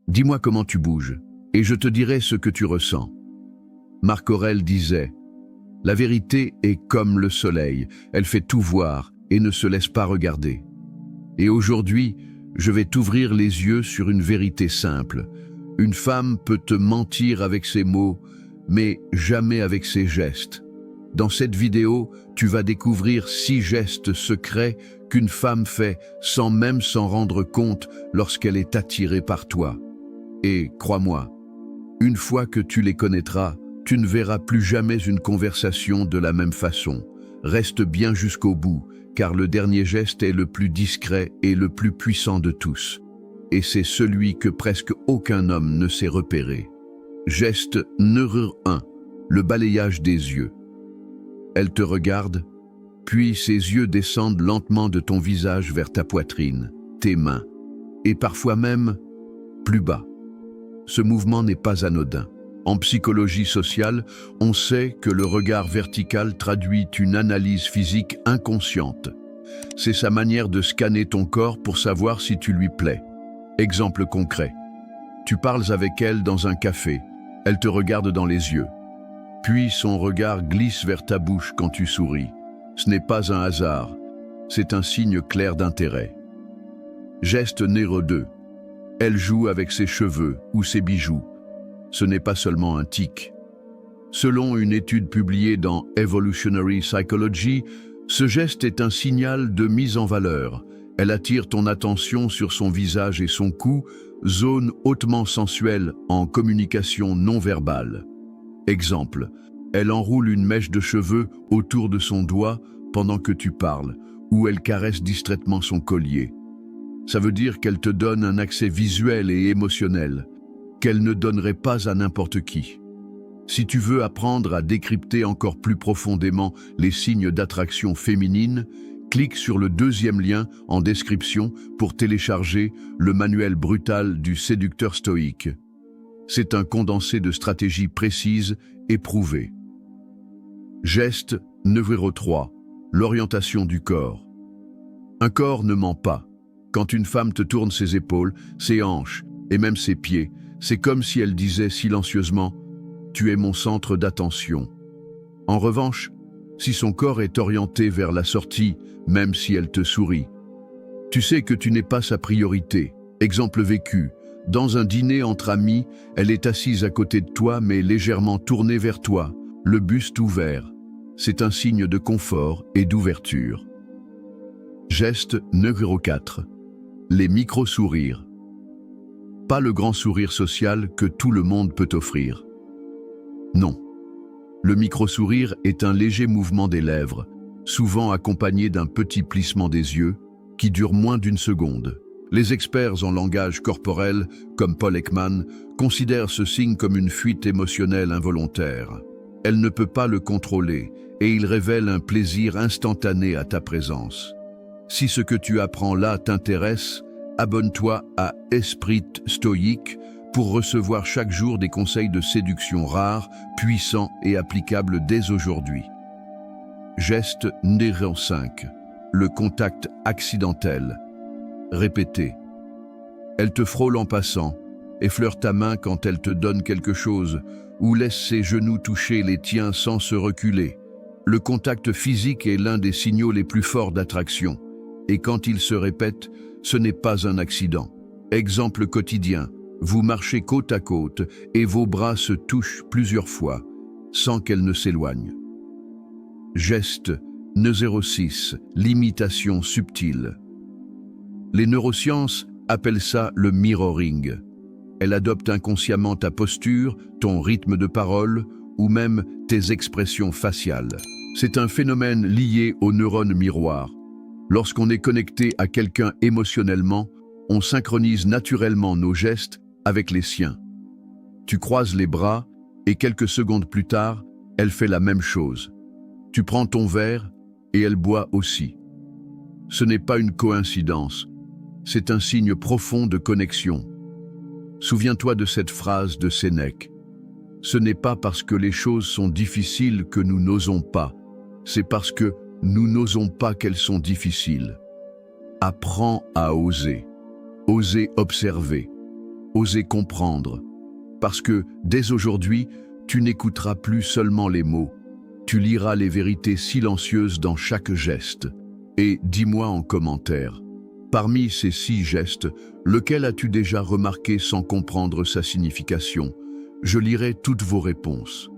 Dis-moi comment tu bouges, et je te dirai ce que tu ressens. Marc Aurèle disait, « La vérité est comme le soleil, elle fait tout voir et ne se laisse pas regarder. » Et aujourd'hui, je vais t'ouvrir les yeux sur une vérité simple. Une femme peut te mentir avec ses mots, mais jamais avec ses gestes. Dans cette vidéo, tu vas découvrir 6 gestes secrets qu'une femme fait sans même s'en rendre compte lorsqu'elle est attirée par toi. Et crois-moi, une fois que tu les connaîtras, tu ne verras plus jamais une conversation de la même façon. Reste bien jusqu'au bout, car le dernier geste est le plus discret et le plus puissant de tous. Et c'est celui que presque aucun homme ne sait repérer. Geste numéro 1, le balayage des yeux. Elle te regarde, puis ses yeux descendent lentement de ton visage vers ta poitrine, tes mains, et parfois même plus bas. Ce mouvement n'est pas anodin. En psychologie sociale, on sait que le regard vertical traduit une analyse physique inconsciente. C'est sa manière de scanner ton corps pour savoir si tu lui plais. Exemple concret. Tu parles avec elle dans un café. Elle te regarde dans les yeux. Puis son regard glisse vers ta bouche quand tu souris. Ce n'est pas un hasard. C'est un signe clair d'intérêt. Geste numéro 2. Elle joue avec ses cheveux ou ses bijoux. Ce n'est pas seulement un tic. Selon une étude publiée dans Evolutionary Psychology, ce geste est un signal de mise en valeur. Elle attire ton attention sur son visage et son cou, zone hautement sensuelle en communication non verbale. Exemple, elle enroule une mèche de cheveux autour de son doigt pendant que tu parles, ou elle caresse distraitement son collier. Ça veut dire qu'elle te donne un accès visuel et émotionnel, qu'elle ne donnerait pas à n'importe qui. Si tu veux apprendre à décrypter encore plus profondément les signes d'attraction féminine, clique sur le 2e lien en description pour télécharger le manuel brutal du séducteur stoïque. C'est un condensé de stratégies précises et prouvées. Geste numéro 3. L'orientation du corps. Un corps ne ment pas. Quand une femme te tourne ses épaules, ses hanches et même ses pieds, c'est comme si elle disait silencieusement « Tu es mon centre d'attention ». En revanche, si son corps est orienté vers la sortie, même si elle te sourit, tu sais que tu n'es pas sa priorité. Exemple vécu, dans un dîner entre amis, elle est assise à côté de toi mais légèrement tournée vers toi, le buste ouvert. C'est un signe de confort et d'ouverture. Geste numéro 4. Les micro-sourires. Pas le grand sourire social que tout le monde peut offrir. Non. Le micro-sourire est un léger mouvement des lèvres, souvent accompagné d'un petit plissement des yeux, qui dure moins d'1 seconde. Les experts en langage corporel, comme Paul Ekman, considèrent ce signe comme une fuite émotionnelle involontaire. Elle ne peut pas le contrôler, et il révèle un plaisir instantané à ta présence. Si ce que tu apprends là t'intéresse, abonne-toi à Esprit Stoïque pour recevoir chaque jour des conseils de séduction rares, puissants et applicables dès aujourd'hui. Geste numéro 5. Le contact accidentel. Répétez. Elle te frôle en passant, effleure ta main quand elle te donne quelque chose, ou laisse ses genoux toucher les tiens sans se reculer. Le contact physique est l'un des signaux les plus forts d'attraction, et quand il se répète, ce n'est pas un accident. Exemple quotidien, vous marchez côte à côte et vos bras se touchent plusieurs fois, sans qu'elle ne s'éloigne. Geste numéro 6. L'imitation subtile. Les neurosciences appellent ça le mirroring. Elle adopte inconsciemment ta posture, ton rythme de parole ou même tes expressions faciales. C'est un phénomène lié aux neurones miroirs. Lorsqu'on est connecté à quelqu'un émotionnellement, on synchronise naturellement nos gestes avec les siens. Tu croises les bras et quelques secondes plus tard, elle fait la même chose. Tu prends ton verre et elle boit aussi. Ce n'est pas une coïncidence, c'est un signe profond de connexion. Souviens-toi de cette phrase de Sénèque. Ce n'est pas parce que les choses sont difficiles que nous n'osons pas, c'est parce que nous n'osons pas qu'elles sont difficiles. Apprends à oser. Oser observer. oser comprendre. Parce que, dès aujourd'hui, tu n'écouteras plus seulement les mots, tu liras les vérités silencieuses dans chaque geste. Et dis-moi en commentaire, parmi ces 6 gestes, lequel as-tu déjà remarqué sans comprendre sa signification? Je lirai toutes vos réponses.